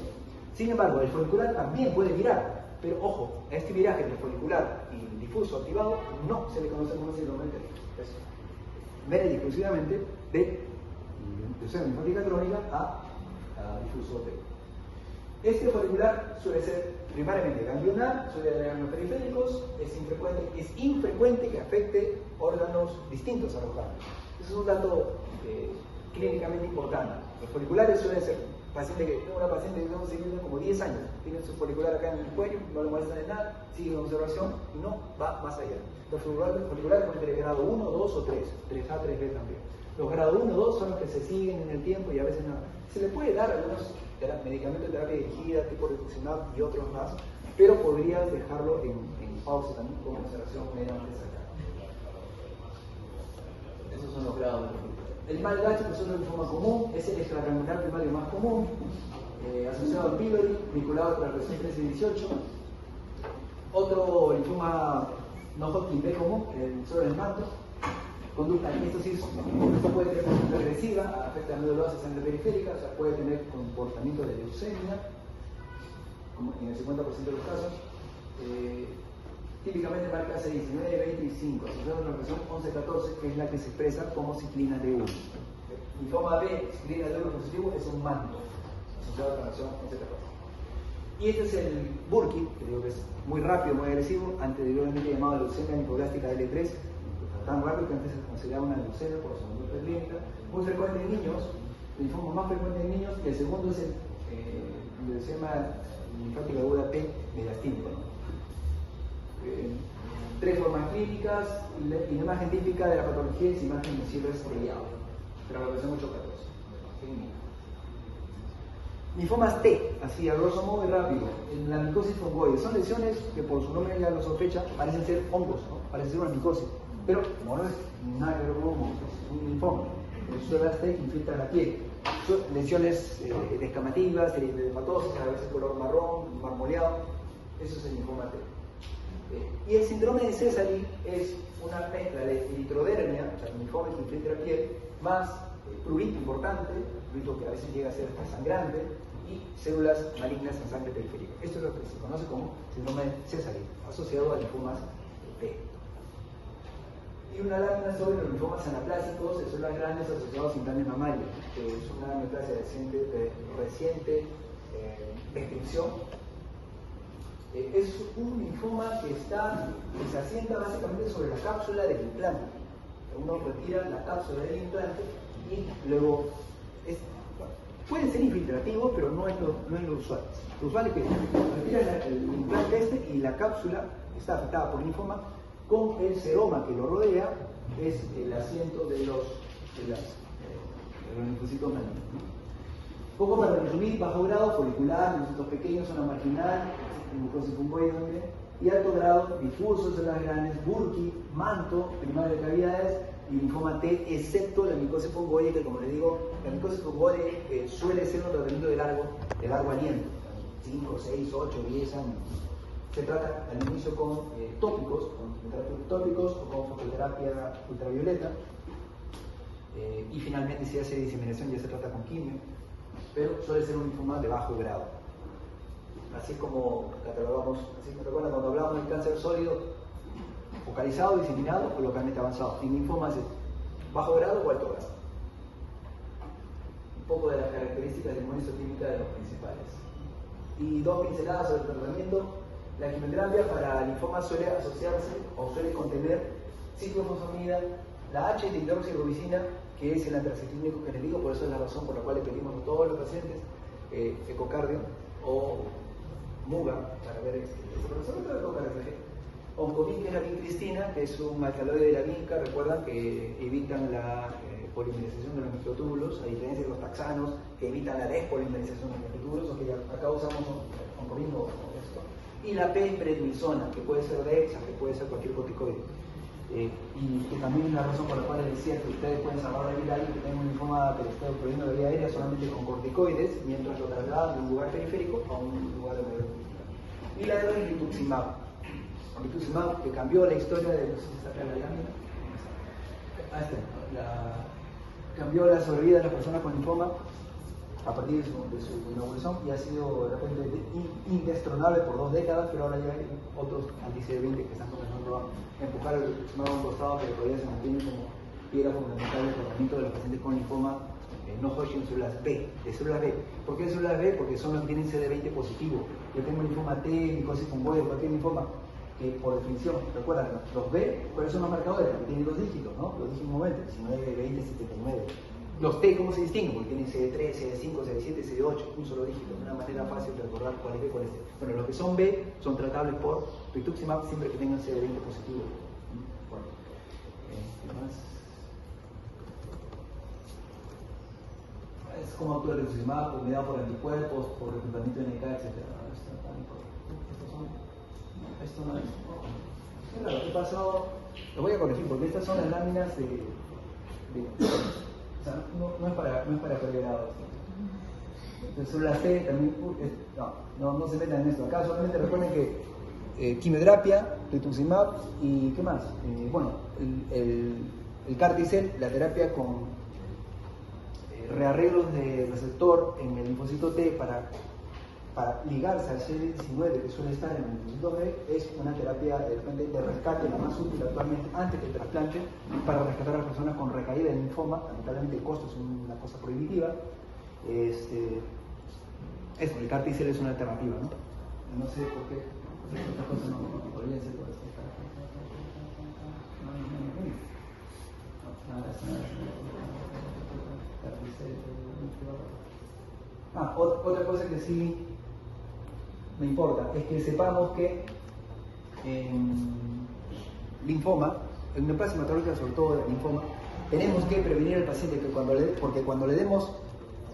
Sin embargo, el folicular también puede virar, pero ojo, a este viraje entre folicular y difuso activado no se le conoce como síndrome de Richter. Es mera y exclusivamente de leucemia linfática crónica a difuso B. Este folicular suele ser primariamente ganglionar, suele tener ganglios periféricos, es infrecuente que afecte órganos distintos a los ganglios. Eso es un dato clínicamente importante. Los foliculares suelen ser una paciente que estamos siguiendo como 10 años, tiene su folicular acá en el cuello, no le molesta de nada, sigue en observación y no va más allá. Los foliculares pueden tener grado 1, 2 o 3, 3A, 3B también. Los grado 1, 2 son los que se siguen en el tiempo y a veces no. Se le puede dar algunos medicamentos de terapia dirigida, tipo rituximab y otros más, pero podrías dejarlo en pausa también con observación mediante acá. Esos son los grados de folicular. El mal gacho, que es otro linfoma común, es el extragranular primario más común, asociado al pylori, vinculado con la región 13 y 18. Otro linfoma no Hodgkin B común, el solo del manto. Conducta, esto puede tener conducta agresiva, afecta a médula ósea, sangre periférica, o sea, puede tener comportamiento de leucemia, como en el 50% de los casos. Típicamente marca C19, 20 y 5, asociado a una región 11-14, que es la que se expresa como ciclina D1. Linfoma B, ciclina D1 positivo, es un manto, asociado a la región 11-14. Y este es el Burkitt, que digo que es muy rápido, muy agresivo, anteriormente llamado leucemia linfoblástica L3, tan rápido que antes se consideraba una leucemia por su conducta clínica, muy frecuente en niños, el linfoma más frecuente en niños, y el segundo es el leucemia linfática aguda P mediastínica. Tres formas clínicas y la imagen típica de la patología es imagen de cielo estrellado, pero la versión 8-14. Linfomas T, así a grosso modo y rápido, en la micosis fungoide, son lesiones que por su nombre ya lo sospecha, parecen ser hongos, ¿no? Parece ser una micosis, pero no es nada que ver con un linfoma. El suelo T infiltra la piel. Son lesiones descamativas, eritematosis, a veces color marrón, marmoleado, eso es el linfoma T. Y el síndrome de Sézary es una mezcla de eritrodermia, o sea, linfoma que infiltra la piel, más prurito importante, prurito que a veces llega a ser hasta sangrante, y células malignas en sangre periférica. Esto es lo que se conoce como síndrome de Sézary, asociado a linfomas T. Y una lámina sobre los linfomas anaplásicos de células grandes asociados a implantes mamarios, que es una neoplasia de reciente descripción. es un linfoma que se asienta básicamente sobre la cápsula del implante. Uno retira la cápsula del implante y luego puede ser infiltrativo, pero no es lo usual. Lo usual es que retiras el implante y la cápsula está afectada por linfoma con el seroma que lo rodea, es el asiento de los linfocitos malignos. Un poco para resumir: bajo grado, folicular, linfocitos pequeños, zona marginal, mucosa fungoide, y alto grado, difuso, células grandes, Burkitt, manto, primario de cavidades, y linfoma T, excepto la micosis fungoide, que, como les digo, la micosis fungoide suele ser un tratamiento de largo aliento, 5, 6, 8, 10 años. Se trata al inicio con tópicos, o con fototerapia ultravioleta, y finalmente, si hace diseminación, ya se trata con quimio, pero suele ser un linfoma de bajo grado. Así como catalogamos, así me recuerdan cuando hablamos del cáncer sólido, focalizado, diseminado o localmente avanzado. En linfomas es bajo grado o alto grado. Un poco de las características de inmunistoquímica de los principales. Y dos pinceladas sobre el tratamiento. La quimioterapia para linfomas suele asociarse o suele contener ciclofosfamida, la H-hidroxirubicina, que es el antraciclínico genérico, por eso es la razón por la cual le pedimos a todos los pacientes ecocardio o MUGA para ver sobre todo ecocardio. Oncovin, que es la vincristina, que es un alcaloide de la vinca, recuerdan que evitan la polimerización de los microtúbulos, a diferencia de los taxanos, que evitan la despolimerización de los microtúbulos, o que acá usamos oncovin o esto. Y la P es prednisona, que puede ser Dexa, que puede ser cualquier corticoide. Y que también es la razón por la cual les decía que ustedes pueden salvar la vida a alguien que tenga un linfoma que esté ocurriendo la vía aérea solamente con corticoides, mientras lo trasladan de un lugar periférico a un lugar de mayor dificultad. Y la R es rituximab. Rituximab, que cambió la historia de, no sé si está acá la lámina, cambió la sobrevida de las personas con linfoma a partir de su inauguración, y ha sido de repente indestronable por 2 décadas, pero ahora ya hay otros anti-CD20 que están comenzando a empujar el rituximab a un costado, pero todavía se mantiene como piedra fundamental del tratamiento de los pacientes con linfoma no Hodgkin, células B, de células B. ¿Por qué células B? Porque son los que tienen CD20 positivo. Yo tengo linfoma T, micosis fungoide, cualquier linfoma que por definición, recuerdan, los B, ¿cuáles son los marcadores? Porque tienen 2 dígitos, ¿no? Los dígitos 90, 19, 20, 79. Los T, ¿cómo se distinguen? Porque tienen CD3, CD5, CD7, CD8, un solo dígito, de una manera fácil de recordar cuál es B, cuál es C. Bueno, los que son B son tratables por rituximab siempre que tengan CD20 positivo. Bueno, ¿qué más? Es como actúa el rituximab, mediado por anticuerpos, por reclutamiento de NK, etc. Esto no es. Claro, ¿qué pasó? Lo voy a corregir porque estas son las láminas o sea, no es para pregrado. Entonces, célula C también. No se metan en esto. Acá solamente recuerden que quimioterapia, rituximab y ¿qué más? Bueno, el Carticel, la terapia con rearreglos de receptor en el linfocito T para ligarse al CD19 que suele estar en el linfocito B, es una terapia de rescate, la más útil actualmente antes del trasplante, para rescatar a las personas con recaída de linfoma. Lamentablemente el costo es una cosa prohibitiva. Eso, el Carticel es una alternativa, ¿no? No sé por qué estas cosas no podrían ser por esto. Otra cosa que sí me importa es que sepamos que en linfoma, en neoplasia hematológica, sobre todo en linfoma, tenemos que prevenir al paciente porque cuando le demos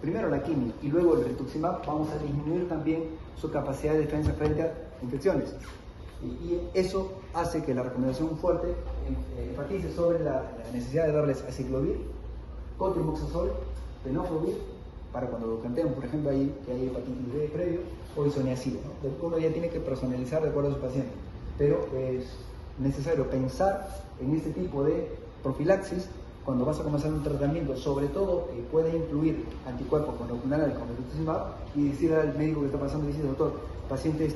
primero la quimio y luego el rituximab, vamos a disminuir también su capacidad de defensa frente a infecciones. Y eso hace que la recomendación fuerte enfatice sobre la necesidad de darles aciclovir, cotrimoxazol, tenofovir, para cuando lo planteemos, por ejemplo, que hay hepatitis B previo, o isoniazid, ¿no? Uno ya tiene que personalizar de acuerdo a su paciente, pero es necesario pensar en este tipo de profilaxis cuando vas a comenzar un tratamiento, sobre todo que puede incluir anticuerpos monoclonales como el rituximab, y decirle al médico que está pasando, dice: doctor, paciente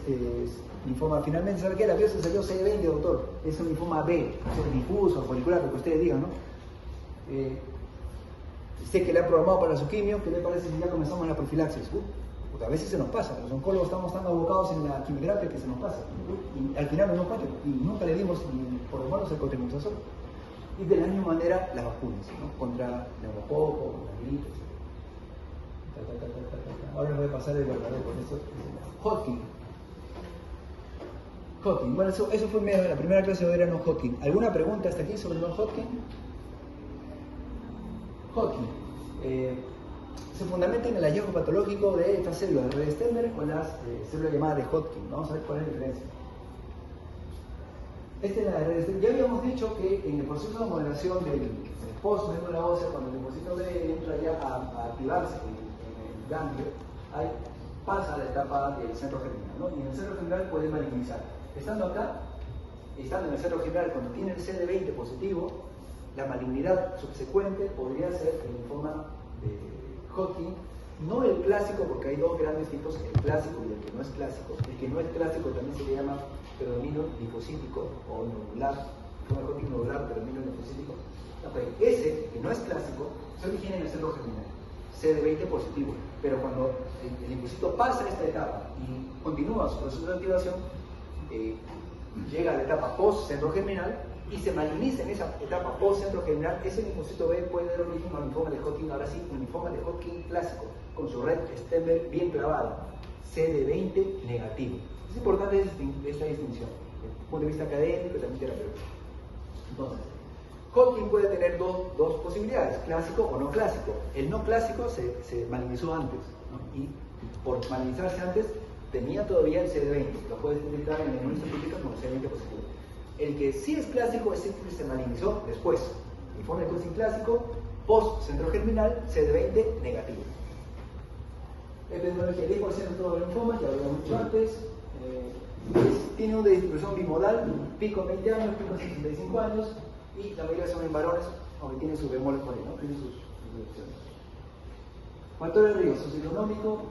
linfoma, finalmente, ¿sabe qué? La biopsia salió CD20, doctor, es un linfoma B, difuso, folicular, lo que ustedes digan, ¿no? Sé que le han programado para su quimio, ¿qué le parece si ya comenzamos la profilaxis? Porque a veces se nos pasa, los oncólogos estamos tan abocados en la quimioterapia que se nos pasa. Y al final no nos pasa, y nunca le dimos ni por lo menos el cotrimoxazol. Y de la misma manera las vacunas, ¿no? Contra neumococo, contra gripe, etc. Ahora les voy a pasar el verdadero con esto. Hodgkin. Hodgkin. Bueno, eso fue medio de la primera clase de verano Hodgkin. ¿Alguna pregunta hasta aquí sobre el Hodgkin? Hodgkin. Se fundamenta en el hallazgo patológico de estas células de Stemmer con las células llamadas de Hodgkin. Vamos a ver cuál es la diferencia. Esta es la de Stemmer. Ya habíamos dicho que en el proceso de modelación del post-médula ósea, cuando el linfocito B entra ya a activarse en el ganglio, pasa a la etapa del centro germinal, ¿no? Y en el centro germinal puede malignizar. Estando acá, estando en el centro germinal, cuando tiene el CD20 positivo, la malignidad subsecuente podría ser el linfoma de Hodgkin, no el clásico, porque hay dos grandes tipos, el clásico y el que no es clásico. El que no es clásico también se le llama predominio linfocítico o nodular, linfoma Hodgkin nodular, predominio linfocítico. Okay. Ese, que no es clásico, se origina en el centro germinal, CD20 positivo, pero cuando el linfocito pasa esta etapa y continúa su proceso de activación, llega a la etapa post-centro germinal y se maligniza en esa etapa post-centro germinal, ese linfocito B puede dar origen a un linfoma de Hodgkin, ahora sí, un linfoma de Hodgkin clásico, con su red Stemmer bien clavada, CD20 negativo. Es importante esta distinción, desde el punto de vista académico y también terapéutico. Entonces, Hodgkin puede tener dos posibilidades, clásico o no clásico. El no clásico se malignizó antes, ¿no? Y por malignizarse antes tenía todavía el CD20, lo puedes identificar en la inmunidad científica como CD20 positivo. El que sí es clásico es el que se malinizó después. Linfoma de Hodgkin clásico, post-centro germinal, CD20 negativo. Epidemiología, 10% de todos los linfomas, ya lo habíamos dicho antes. Tiene una distribución bimodal, pico en 20 años, pico en 65 años, y la mayoría son en varones, aunque tienen sus bemoles por ahí, ¿no? Tienen sus direcciones. Factores de riesgo, socioeconómico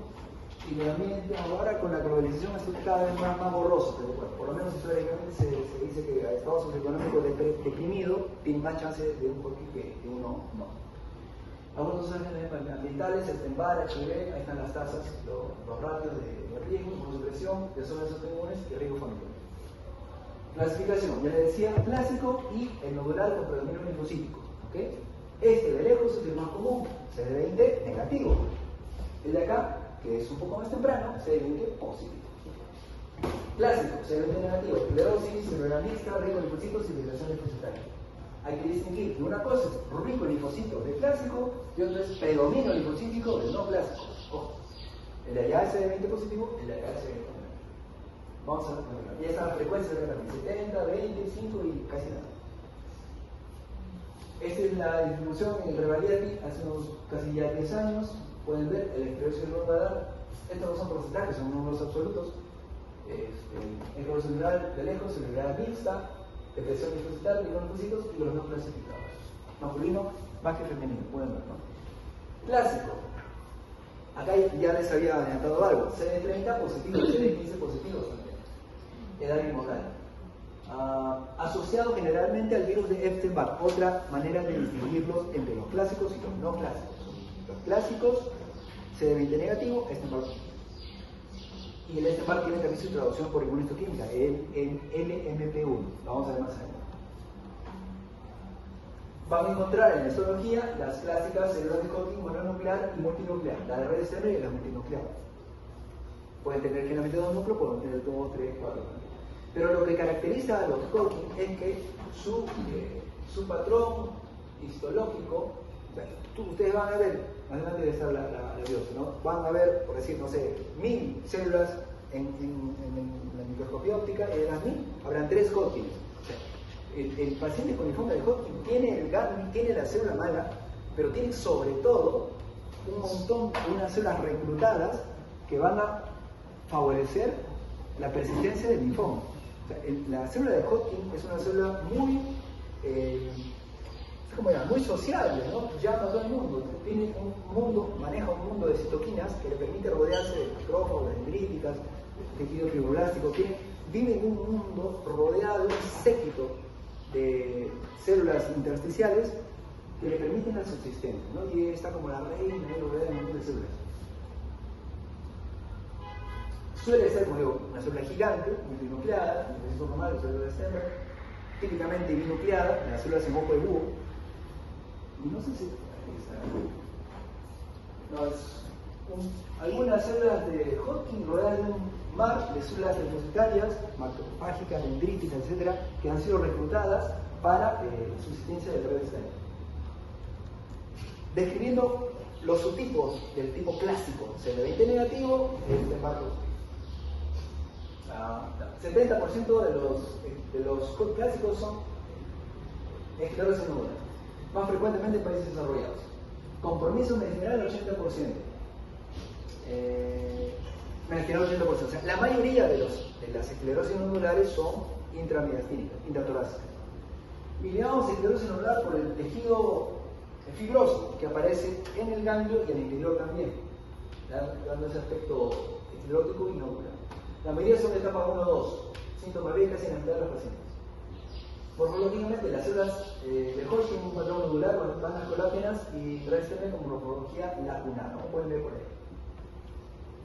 y medio ambiente. Ahora con la globalización es cada vez más borroso, pero bueno, por lo menos históricamente se dice que el estado socioeconómico deprimido tiene más chance de un Hodgkin que uno no. Algunos agentes ambientales, el TEMBAR, HIV, ahí están las tasas, los ratios de riesgo, inmunosupresión, personas autoinmunes y riesgo familiar. Clasificación, ya le decía, clásico y el nodular con predominio linfocítico. ¿Okay? Este de lejos es el más común, CD20 negativo. El de acá, que es un poco más temprano, CD20 positivo. Clásico, CD20 negativo, esclerosis, cerebral mixta, rico en linfocitos y liberación linfocitaria. Hay que distinguir que una cosa es rico en linfocitos del clásico y otra es predominio linfocítico del no clásico. Ojo, el de allá es CD20 positivo, el de acá es CD20 negativo. Vamos a ver, y esa frecuencia de también 70, 25 y casi nada. Esta es la distribución en el Revaliati hace unos casi ya 10 años. Pueden ver el esclerosis radar. Estos no son porcentajes, son números absolutos. El esclerosis general de lejos, cerebral mixta, depresión linfocitaria, linfocitos y los no clasificados. Masculino más que femenino, pueden ver, ¿no? Clásico. Acá ya les había adelantado algo. CD30 positivo, CD15 positivo también. Edad bimodal. Asociado generalmente al virus de Epstein-Barr. Otra manera de distinguirlos entre los clásicos y los no clásicos. Los clásicos, CD20 negativo, Epstein-Barr. Y el Epstein-Barr tiene también su traducción por inmunistoquímica, el LMP1. Lo vamos a ver más adelante. Van a encontrar en la histología las clásicas células de Hodgkin mononuclear y multinuclear, la de red Stemmer y la multinuclear. Pueden tener generalmente dos núcleos, pueden tener 2, 3, 4. Pero lo que caracteriza a los Hodgkin es que su patrón histológico, ustedes van a ver, más adelante debe estar la biopsia, ¿no? Van a ver, por decir, no sé, 1000 células en la microscopía óptica y de las 1000 habrán 3 Hodgkin. El paciente con linfoma de Hodgkin tiene la célula mala, pero tiene sobre todo un montón de unas células reclutadas que van a favorecer la persistencia del linfoma. O sea, la célula de Hodgkin es una célula muy, muy sociable, ¿no? Llama a todo el mundo. Tiene maneja un mundo de citoquinas que le permite rodearse de macrófagos, de dendríticas, de tejido fibroblástico. Vive en un mundo rodeado de un séquito de células intersticiales que le permiten la subsistencia, ¿no? Y está como la reina rodeada de un montón de células. Suele ser, como digo, una célula gigante, multinucleada, en el proceso normal, la célula de Stenberg, típicamente binucleada, en las células en ojo de búho. Y no sé si no, algunas células de Hodgkin rodeadas de un mar de células linfocitarias, macrofágicas, dendríticas, etc., que han sido reclutadas para subsistencia de redes de describiendo los subtipos del tipo clásico CD20 negativo, este marco. 70% de los clásicos son esclerosis nodular, más frecuentemente en países desarrollados. Compromiso medicinal del 80%. Medicinal 80%. O sea, la mayoría de las esclerosis nodulares son intramediastínicas, intratorácicas. Y llamamos esclerosis nodular por el tejido fibroso que aparece en el ganglio y en el interior también, dando ese aspecto esclerótico y nodular. La mayoría son de etapa 1-2, síntomas B casi en la mitad de los pacientes. Morfológicamente, las células de Hodgkin, un patrón nodular, van a colágenas y reaccionan con morfología lacunar, ¿no? Pueden ver por ahí.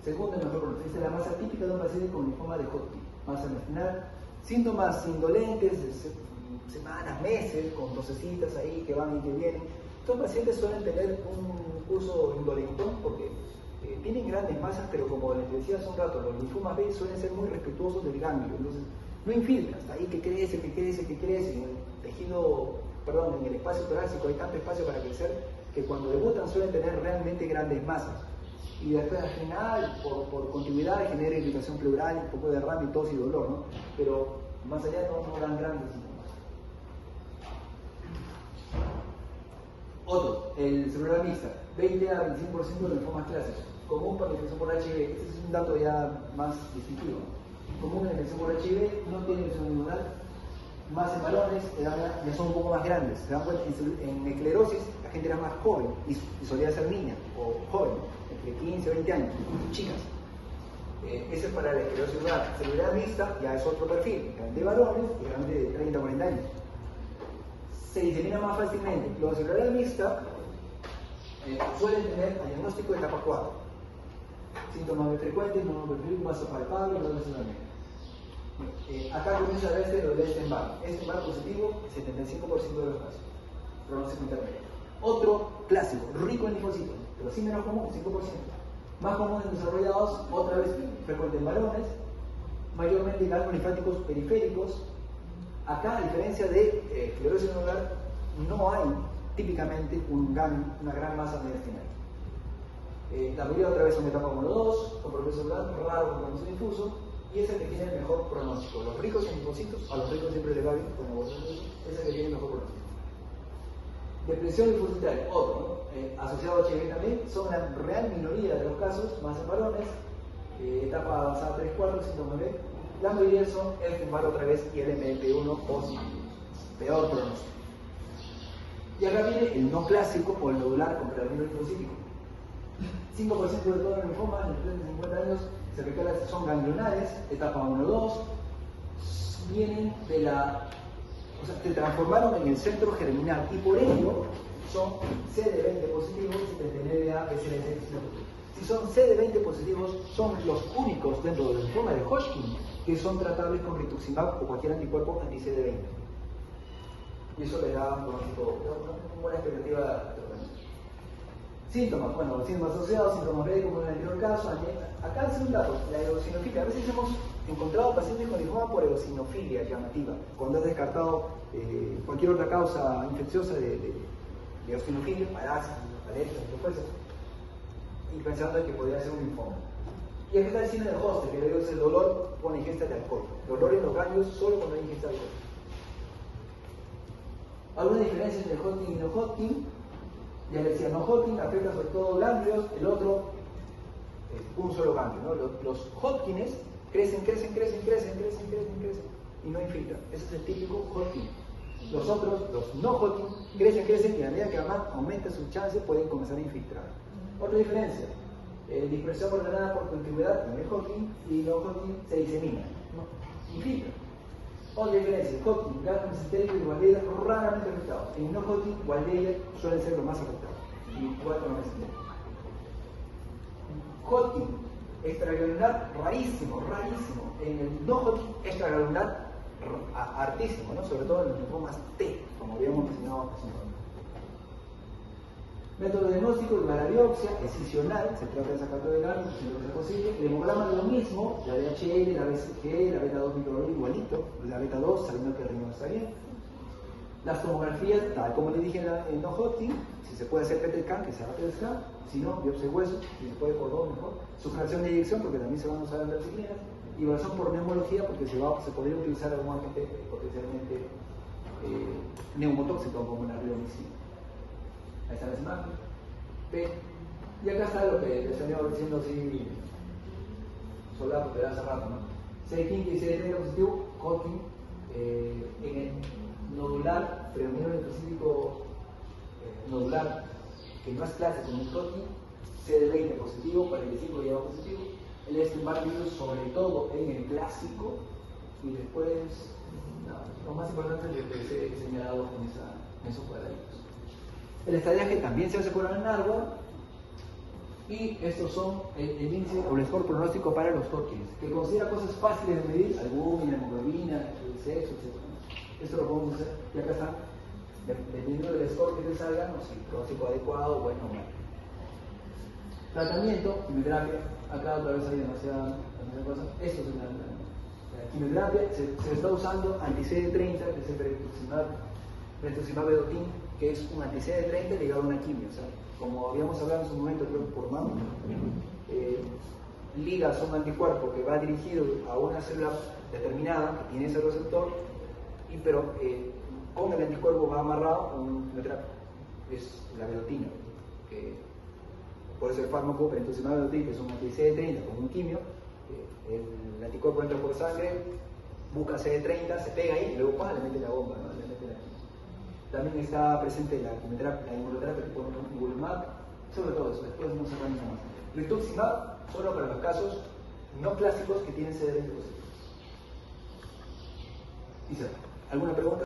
Segundo y mejor pronóstico, esta es la masa típica de un paciente con linfoma de Hodgkin. Masa intestinal, síntomas indolentes, semanas, meses, con tosecitas ahí que van y que vienen. Estos pacientes suelen tener un curso indolentón porque tienen grandes masas, pero como les decía hace un rato, los linfomas B suelen ser muy respetuosos del ganglio, entonces no infiltran, hasta ahí que crece, en el tejido, perdón, en el espacio torácico hay tanto espacio para crecer que cuando debutan suelen tener realmente grandes masas. Y después al final, por continuidad, genera irritación pleural, un poco de derrame, tos y dolor, ¿no? Pero más allá no dan grandes síntomas. Otro, el celular mixta, 20 a 25% de linfomas clásicos, común para la infección por HIV. Este es un dato ya más distintivo. Común en la infección por HIV, no tiene infección inmunal, más en varones, ya son un poco más grandes. Se dan cuenta, en esclerosis la gente era más joven y solía ser niña o joven, entre 15 o 20 años, chicas. Ese es para la esclerosis celular mixta, ya es otro perfil, de varones y generalmente de 30 a 40 años. Se disemina más fácilmente. Los celular mixta suelen tener diagnóstico de etapa 4. Síntomas muy frecuentes, monoperfil, masa palpable, dolor de acá comienza a verse lo de Stenberg. Stenberg positivo, 75% de los casos. Pronóstico intermedio. Otro clásico, rico en linfocitos, pero sí menos común, 5%. Más común en desarrollados, otra vez frecuente en varones, mayormente ganglios linfáticos periféricos. Acá, a diferencia de esclerosis nodular, no hay típicamente una gran masa mediastinal. La mayoría otra vez son etapa 1-2, compromiso celular, raro compromiso difuso, y es el que tiene el mejor pronóstico. Los ricos en linfocitos, a los ricos siempre les va bien, es el que tiene el mejor pronóstico. Depresión linfocitaria, otro, ¿no? Asociado a HIV también, son la real minoría de los casos, más en varones, etapa avanzada 3-4, síntomas B. La mayoría son el Stenberg otra vez y el MLP1 positivos. Peor pronóstico. Y acá viene el no clásico o el nodular contra el linfocítico. 5% de todos los linfomas en los 50 años se recala, son ganglionares, etapa 1-2, vienen de o sea, se transformaron en el centro germinal y por ello son CD20 positivos y 39A SLC. Si son CD20 positivos, son los únicos dentro del linfoma de Hodgkin que son tratables con rituximab o cualquier anticuerpo anti-CD20. Y eso le da una buena expectativa de tratamiento. Síntomas, bueno, síntomas asociados, síntomas B como en el anterior caso. Acá es un dato, la eosinofilia. A veces hemos encontrado pacientes con linfoma por eosinofilia llamativa, cuando has descartado cualquier otra causa infecciosa de eosinofilia, parásitos, alergias, lo que fuese, y pensando que podría ser un linfoma. Y acá está el síndrome de Hoste, que es el dolor con ingesta de alcohol. Dolor en los ganglios solo cuando hay ingesta de alcohol. Algunas diferencias entre Hodgkin y no Hodgkin. Ya les decía, no Hodgkin afecta sobre todo ganglios, el otro un solo ganglio, ¿no? Los Hodgkins crecen y no infiltran. Ese es el típico Hodgkin. Los otros, los no Hodgkin, crecen y a medida que aumenta su chance pueden comenzar a infiltrar. Otra diferencia, dispersión ordenada por continuidad en el Hodgkin y no Hodgkin se disemina, ¿no? Infiltra. Otra diferencia, Hodgkin, ganglios mesentéricos y Waldeyer raramente afectados. En no Hodgkin, Waldeyer suelen ser los más afectados, igual con los mesentéricos. Hodgkin extragranular rarísimo. En el no Hodgkin, extragranular hartísimo, ¿no? Sobre todo en los linfomas T, como habíamos mencionado hace un momento. Método de diagnóstico de la biopsia excisional, se trata de sacar todo el ánimo, si no es posible. El hemograma de lo mismo, la DHL, la BCG, la beta 2 microglobulina igualito, la beta 2 sabiendo que el riñón está bien. Las tomografías, tal como les dije en no Hodgkin, si se puede hacer PET scan, que se haga PET scan, si no, biopsia de hueso, si se puede por dos mejor. Sustracción de eyección, porque también se van a usar en las disciplinas. Y evaluación por neumología, porque se podría utilizar algún agente potencialmente neumotóxico como la riomicina. Ahí están las imágenes. Y acá está lo que les venía diciendo así, solado, pero hace rato, ¿no? CD15 y CD30 positivo, Hodgkin, en el nodular, predominio específico nodular, que no es clásico en el Hodgkin, CD20 positivo, 45 ya positivo, el Epstein-Barr virus sobre todo en el clásico, y después, lo más importante es lo que les he señalado en esos cuadraditos. El estadiaje también se hace por el Narwhal, y estos son el índice o el score pronóstico para los Hodgkin, que considera cosas fáciles de medir, albúmina, hemoglobina, el sexo, etc. Esto lo podemos hacer, y acá está, dependiendo del score que te salga, no sé, pronóstico adecuado, bueno o malo. Tratamiento, quimioterapia, acá otra vez hay demasiadas cosas. Esto es la quimioterapia, se está usando anti-CD30, que es el rituximab vedotin, que es un anti-CD30 ligado a una quimio. O sea, como habíamos hablado en su momento, creo que por MAM, ligas un anticuerpo que va dirigido a una célula determinada que tiene ese receptor, pero con el anticuerpo va amarrado a un quimioterapia. Es la vedotina, que puede ser fármaco, pero entonces vedotin, que es un anti-CD30 con un quimio, el anticuerpo entra por sangre, busca CD30, se pega ahí y luego le mete la bomba, ¿no? Le mete la... También está presente la inmunoterapia tipo nivolumab, sobre todo eso, después no se organiza más. Rituximab solo para los casos no clásicos que tienen CD20 positivos. ¿Alguna pregunta?